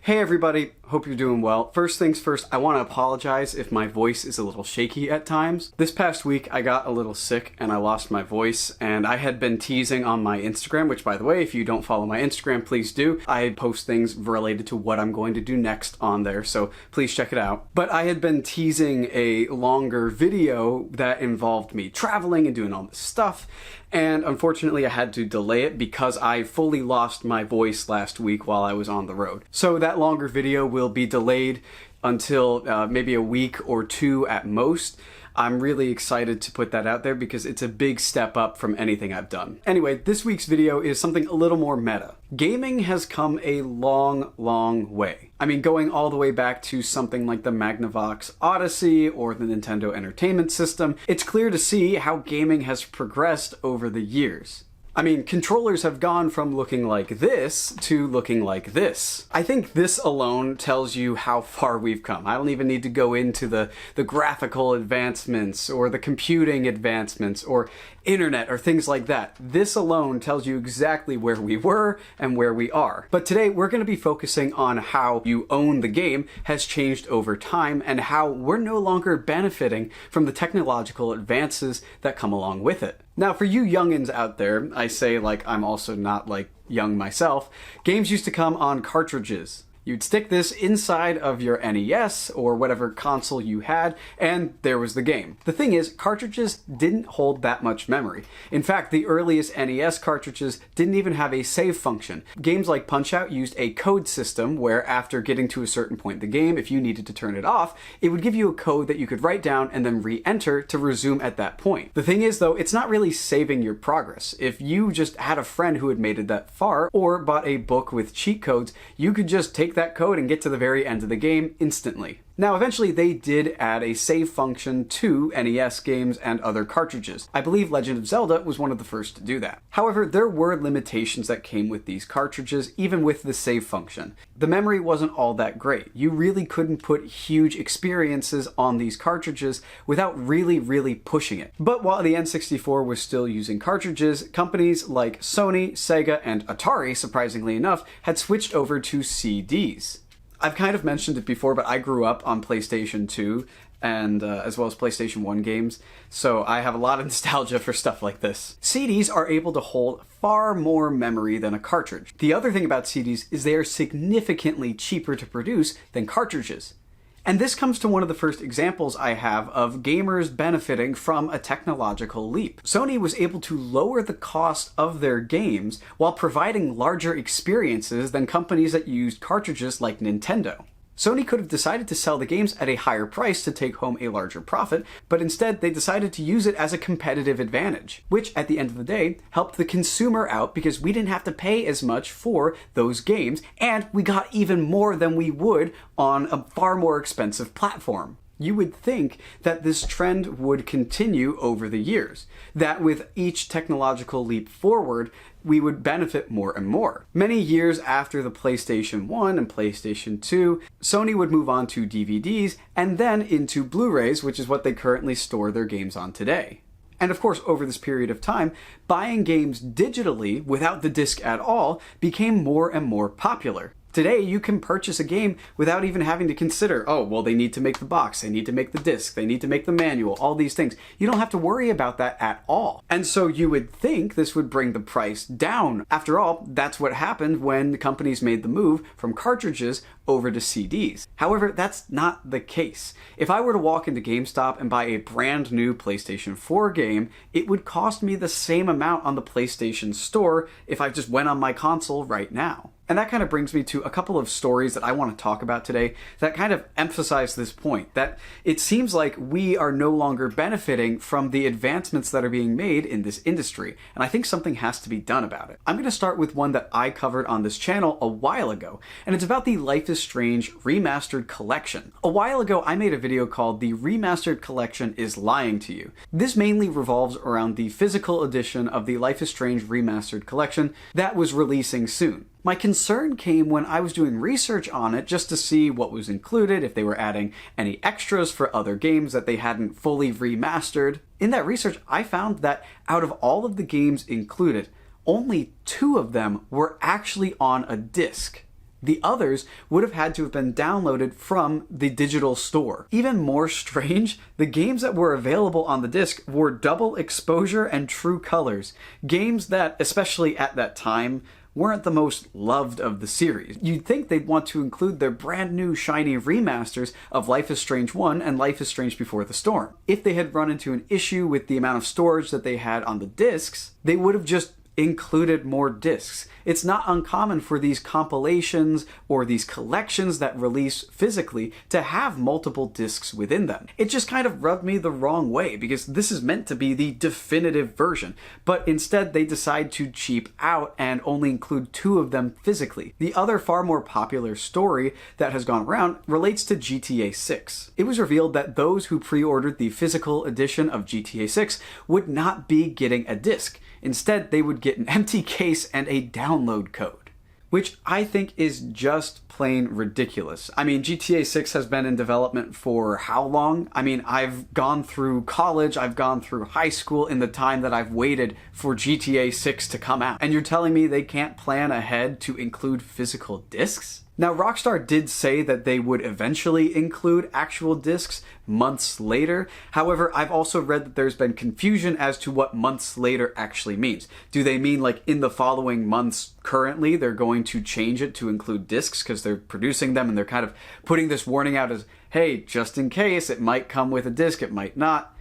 Hey everybody, hope you're doing well. First things first, I want to apologize if my voice is a little shaky at times. This past week I got a little sick and I lost my voice, and I had been teasing on my Instagram, which by the way, if you don't follow my Instagram, please do. I post things related to what I'm going to do next on there, so please check it out. But I had been teasing a longer video that involved me traveling and doing all this stuff, and unfortunately I had to delay it because I fully lost my voice last week while I was on the road. So that longer video will be delayed until maybe a week or two at most. I'm really excited to put that out there because it's a big step up from anything I've done. Anyway, this week's video is something a little more meta. Gaming has come a long way. I mean, going all the way back to something like the Magnavox Odyssey or the Nintendo Entertainment System, it's clear to see how gaming has progressed over the years. I mean, controllers have gone from looking like this to looking like this. I think this alone tells you how far we've come. I don't even need to go into the graphical advancements or the computing advancements or internet or things like that. This alone tells you exactly where we were and where we are. But today we're going to be focusing on how you own the game has changed over time and how we're no longer benefiting from the technological advances that come along with it. Now, for you youngins out there, I say like I'm also not like young myself, games used to come on cartridges. You'd stick this inside of your NES or whatever console you had, and there was the game. The thing is, cartridges didn't hold that much memory. In fact, the earliest NES cartridges didn't even have a save function. Games like Punch-Out used a code system where after getting to a certain point in the game, if you needed to turn it off, it would give you a code that you could write down and then re-enter to resume at that point. The thing is though, it's not really saving your progress. If you just had a friend who had made it that far or bought a book with cheat codes, you could just take that code and get to the very end of the game instantly. Now, eventually they did add a save function to NES games and other cartridges. I believe Legend of Zelda was one of the first to do that. However, there were limitations that came with these cartridges, even with the save function. The memory wasn't all that great. You really couldn't put huge experiences on these cartridges without really pushing it. But while the N64 was still using cartridges, companies like Sony, Sega, and Atari, surprisingly enough, had switched over to CDs. I've kind of mentioned it before, but I grew up on PlayStation 2 and as well as PlayStation 1 games, so I have a lot of nostalgia for stuff like this. CDs are able to hold far more memory than a cartridge. The other thing about CDs is they are significantly cheaper to produce than cartridges. And this comes to one of the first examples I have of gamers benefiting from a technological leap. Sony was able to lower the cost of their games while providing larger experiences than companies that used cartridges like Nintendo. Sony could have decided to sell the games at a higher price to take home a larger profit, but instead they decided to use it as a competitive advantage, which at the end of the day helped the consumer out because we didn't have to pay as much for those games, and we got even more than we would on a far more expensive platform. You would think that this trend would continue over the years, that with each technological leap forward, we would benefit more and more. Many years after the PlayStation 1 and PlayStation 2, Sony would move on to DVDs and then into Blu-rays, which is what they currently store their games on today. And of course, over this period of time, buying games digitally without the disc at all became more and more popular. Today, you can purchase a game without even having to consider, oh, well, they need to make the box, they need to make the disc, they need to make the manual, all these things. You don't have to worry about that at all. And so you would think this would bring the price down. After all, that's what happened when the companies made the move from cartridges over to CDs. However, that's not the case. If I were to walk into GameStop and buy a brand new PlayStation 4 game, it would cost me the same amount on the PlayStation Store if I just went on my console right now. And that kind of brings me to a couple of stories that I want to talk about today that kind of emphasize this point, that it seems like we are no longer benefiting from the advancements that are being made in this industry, and I think something has to be done about it. I'm going to start with one that I covered on this channel a while ago, and it's about the Life is Strange Remastered Collection. A while ago, I made a video called The Remastered Collection is Lying to You. This mainly revolves around the physical edition of the Life is Strange Remastered Collection that was releasing soon. My concern came when I was doing research on it just to see what was included, if they were adding any extras for other games that they hadn't fully remastered. In that research, I found that out of all of the games included, only 2 of them were actually on a disc. The others would have had to have been downloaded from the digital store. Even more strange, the games that were available on the disc were double exposure and true colors. Games that, especially at that time, weren't the most loved of the series. You'd think they'd want to include their brand new shiny remasters of Life is Strange 1 and Life is Strange Before the Storm. If they had run into an issue with the amount of storage that they had on the discs, they would have just included more discs. It's not uncommon for these compilations or these collections that release physically to have multiple discs within them. It just kind of rubbed me the wrong way because this is meant to be the definitive version, but instead they decide to cheap out and only include 2 of them physically. The other far more popular story that has gone around relates to GTA 6. It was revealed that those who pre-ordered the physical edition of GTA 6 would not be getting a disc. Instead, they would get an empty case and a download code, which I think is just plain ridiculous. I mean, GTA 6 has been in development for how long? I mean, I've gone through college, I've gone through high school in the time that I've waited for GTA 6 to come out. And you're telling me they can't plan ahead to include physical discs? Now, Rockstar did say that they would eventually include actual discs months later. However, I've also read that there's been confusion as to what months later actually means. Do they mean like in the following months currently they're going to change it to include discs because they're producing them and they're kind of putting this warning out as, hey, just in case, it might come with a disc, it might not?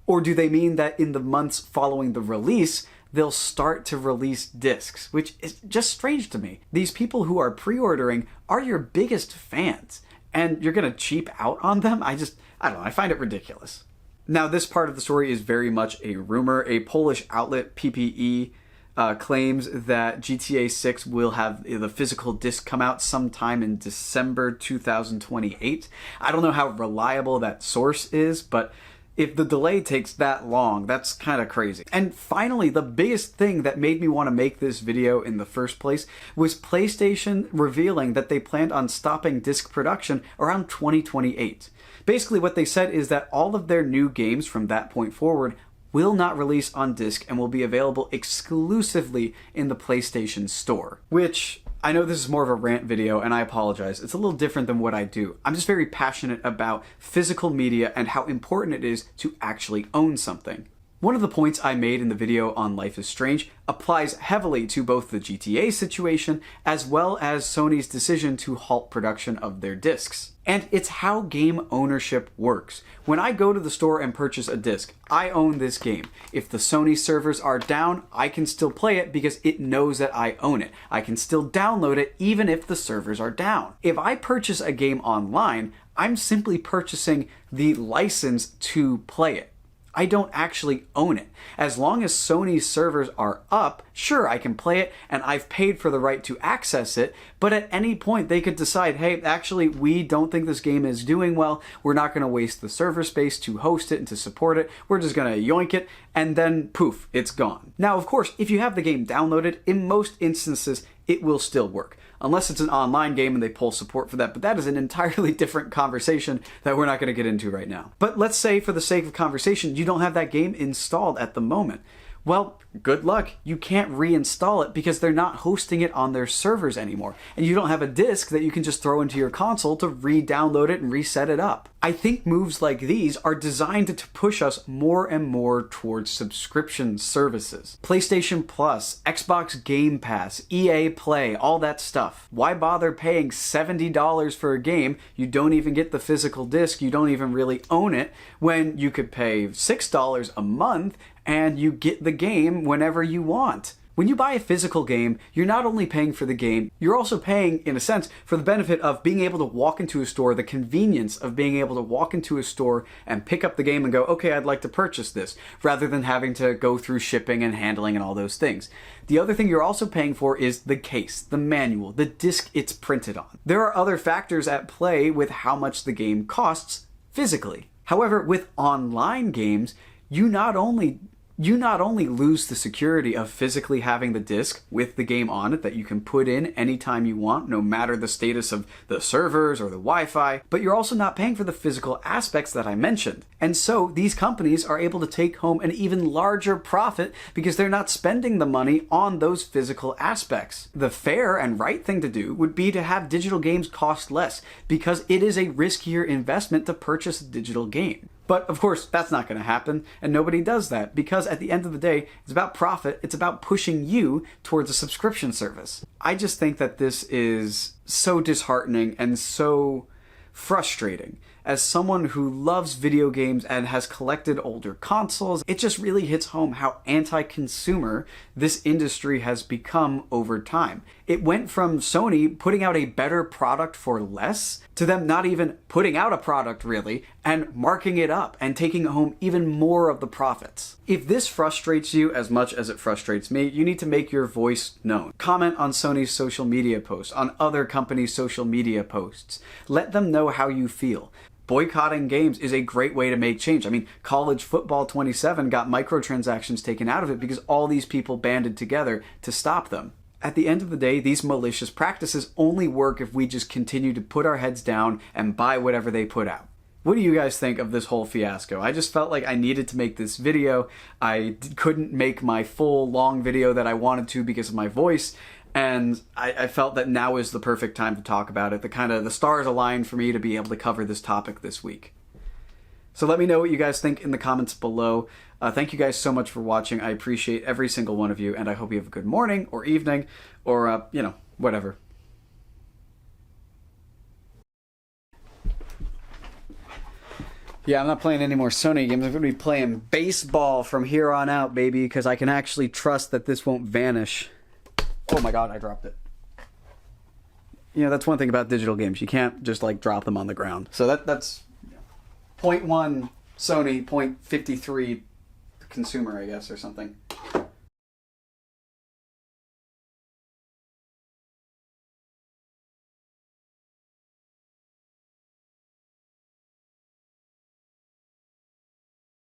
Or do they mean that in the months following the release, they'll start to release discs, which is just strange to me. These people who are pre-ordering are your biggest fans, and you're gonna cheap out on them? I don't know, I find it ridiculous. Now, this part of the story is very much a rumor. A Polish outlet, PPE, claims that GTA 6 will have the physical disc come out sometime in December 2028. I don't know how reliable that source is, but if the delay takes that long, that's kind of crazy. And finally, the biggest thing that made me want to make this video in the first place was PlayStation revealing that they planned on stopping disc production around 2028. Basically, what they said is that all of their new games from that point forward will not release on disc and will be available exclusively in the PlayStation Store. Which, I know this is more of a rant video, and I apologize. It's a little different than what I do. I'm just very passionate about physical media and how important it is to actually own something. One of the points I made in the video on Life is Strange applies heavily to both the GTA situation as well as Sony's decision to halt production of their discs. And it's how game ownership works. When I go to the store and purchase a disc, I own this game. If the Sony servers are down, I can still play it because it knows that I own it. I can still download it even if the servers are down. If I purchase a game online, I'm simply purchasing the license to play it. I don't actually own it. As long as Sony's servers are up, sure, I can play it, and I've paid for the right to access it, but at any point they could decide, hey, actually, we don't think this game is doing well, we're not going to waste the server space to host it and to support it, we're just going to yoink it, and then poof, it's gone. Now, of course, if you have the game downloaded, in most instances, it will still work. Unless it's an online game and they pull support for that, but that is an entirely different conversation that we're not going to get into right now. But let's say, for the sake of conversation, you don't have that game installed at the moment. Well, good luck. You can't reinstall it because they're not hosting it on their servers anymore. And you don't have a disc that you can just throw into your console to re-download it and reset it up. I think moves like these are designed to push us more and more towards subscription services. PlayStation Plus, Xbox Game Pass, EA Play, all that stuff. Why bother paying $70 for a game? You don't even get the physical disc, you don't even really own it, when you could pay $6 a month and you get the game whenever you want. When you buy a physical game, you're not only paying for the game, you're also paying, in a sense, for the benefit of being able to walk into a store, the convenience of being able to walk into a store and pick up the game and go, okay, I'd like to purchase this, rather than having to go through shipping and handling and all those things. The other thing you're also paying for is the case, the manual, the disc it's printed on. There are other factors at play with how much the game costs physically. However, with online games, you not only you not only lose the security of physically having the disc with the game on it that you can put in anytime you want, no matter the status of the servers or the Wi-Fi, but you're also not paying for the physical aspects that I mentioned. And so these companies are able to take home an even larger profit because they're not spending the money on those physical aspects. The fair and right thing to do would be to have digital games cost less, because it is a riskier investment to purchase a digital game. But of course, that's not going to happen, and nobody does that, because at the end of the day, it's about profit, it's about pushing you towards a subscription service. I just think that this is so disheartening and so frustrating. As someone who loves video games and has collected older consoles, it just really hits home how anti-consumer this industry has become over time. It went from Sony putting out a better product for less to them not even putting out a product really and marking it up and taking home even more of the profits. If this frustrates you as much as it frustrates me, you need to make your voice known. Comment on Sony's social media posts, on other companies' social media posts. Let them know how you feel. Boycotting games is a great way to make change. I mean, College Football 27 got microtransactions taken out of it because all these people banded together to stop them. At the end of the day, these malicious practices only work if we just continue to put our heads down and buy whatever they put out. What do you guys think of this whole fiasco? I just felt like I needed to make this video. I couldn't make my full long video that I wanted to because of my voice. And I felt that now is the perfect time to talk about it. The stars aligned for me to be able to cover this topic this week. So let me know what you guys think in the comments below. Thank you guys so much for watching. I appreciate every single one of you, and I hope you have a good morning or evening or, whatever. Yeah, I'm not playing any more Sony games. I'm going to be playing baseball from here on out, baby, because I can actually trust that this won't vanish. Oh my god, I dropped it. That's one thing about digital games. You can't just, drop them on the ground. So that's 0.1 Sony, 0.53 consumer, I guess, or something.